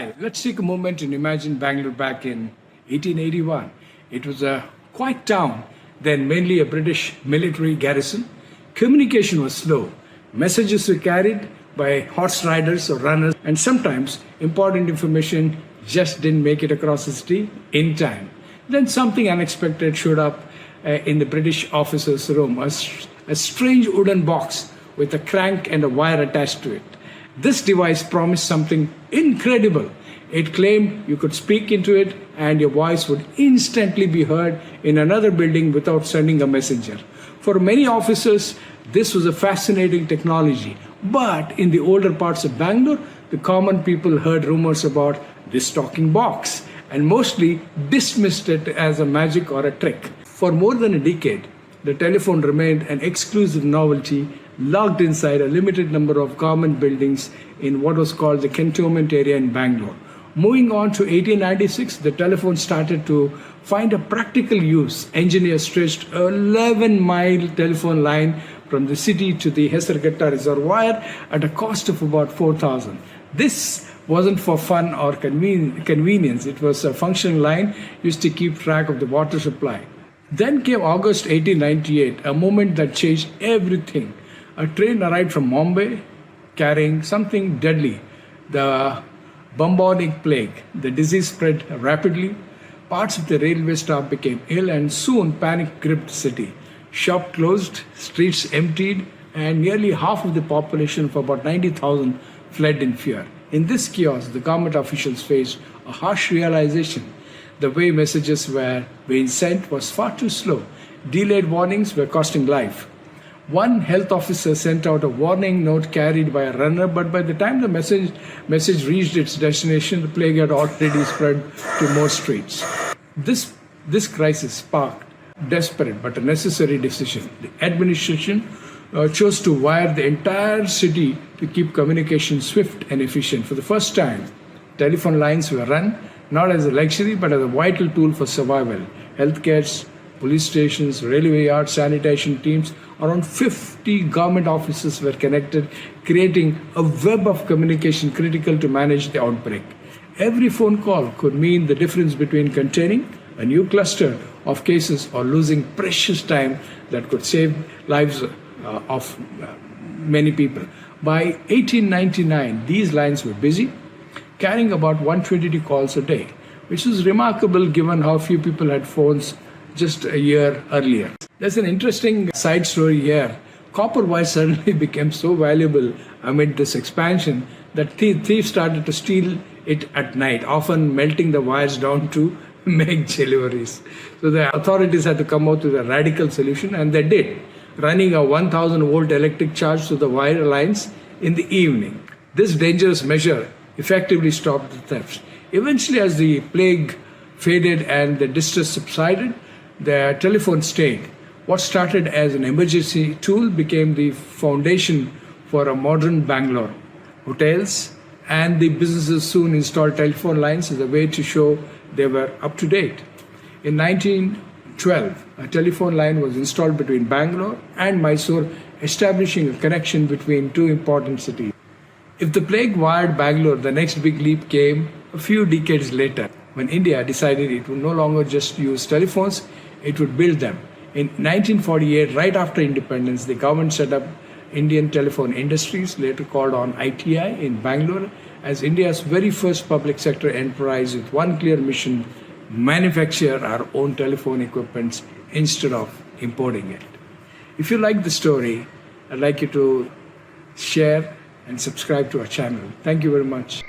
Hi, let's take a moment and imagine Bangalore back in 1881. It was a quiet town, then mainly a British military garrison. Communication was slow. Messages were carried by horse riders or runners, and sometimes important information just didn't make it across the city in time. Then something unexpected showed up in the British officer's room, a strange wooden box with a crank and a wire attached to it. This device promised something incredible. It claimed you could speak into it and your voice would instantly be heard in another building without sending a messenger. For many officers, this was a fascinating technology. But in the older parts of Bangalore, the common people heard rumors about this talking box and mostly dismissed it as a magic or a trick. For more than a decade, the telephone remained an exclusive novelty locked inside a limited number of government buildings in what was called the cantonment area in Bangalore. Moving on to 1896, the telephone started to find a practical use. Engineers stretched an 11-mile telephone line from the city to the Hesarghetta Reservoir at a cost of about 4,000. This wasn't for fun or convenience. It was a functional line used to keep track of the water supply. Then came August 1898, a moment that changed everything. A train arrived from Mumbai carrying something deadly, the bubonic plague. The disease spread rapidly. Parts of the railway staff became ill and soon panic gripped the city. Shops closed, streets emptied, and nearly half of the population of about 90,000 fled in fear. In this chaos, the government officials faced a harsh realization. The way messages were being sent was far too slow. Delayed warnings were costing life. One health officer sent out a warning note carried by a runner, but by the time the message reached its destination, the plague had already spread to more streets. This crisis sparked desperate but a necessary decision. The administration chose to wire the entire city to keep communication swift and efficient. For the first time, telephone lines were run not as a luxury but as a vital tool for survival. Healthcare, police stations, railway yards, sanitation teams, around 50 government offices were connected, creating a web of communication critical to manage the outbreak. Every phone call could mean the difference between containing a new cluster of cases or losing precious time that could save lives of many people. By 1899, these lines were busy, carrying about 122 calls a day, which is remarkable given how few people had phones just a year earlier. There's an interesting side story here. Copper wire suddenly became so valuable amid this expansion that thieves started to steal it at night, often melting the wires down to make deliveries. So the authorities had to come out with a radical solution, and they did, running a 1,000-volt electric charge to the wire lines in the evening. This dangerous measure effectively stopped the thefts. Eventually, as the plague faded and the distress subsided, the telephone stayed. What started as an emergency tool became the foundation for a modern Bangalore. Hotels and the businesses soon installed telephone lines as a way to show they were up to date. In 1912, a telephone line was installed between Bangalore and Mysore, establishing a connection between two important cities. If the plague wired Bangalore, the next big leap came a few decades later, when India decided it would no longer just use telephones, it would build them. In 1948, right after independence, the government set up Indian Telephone Industries, later called on ITI, in Bangalore, as India's very first public sector enterprise with one clear mission: manufacture our own telephone equipment instead of importing it. If you like the story, I'd like you to share and subscribe to our channel. Thank you very much.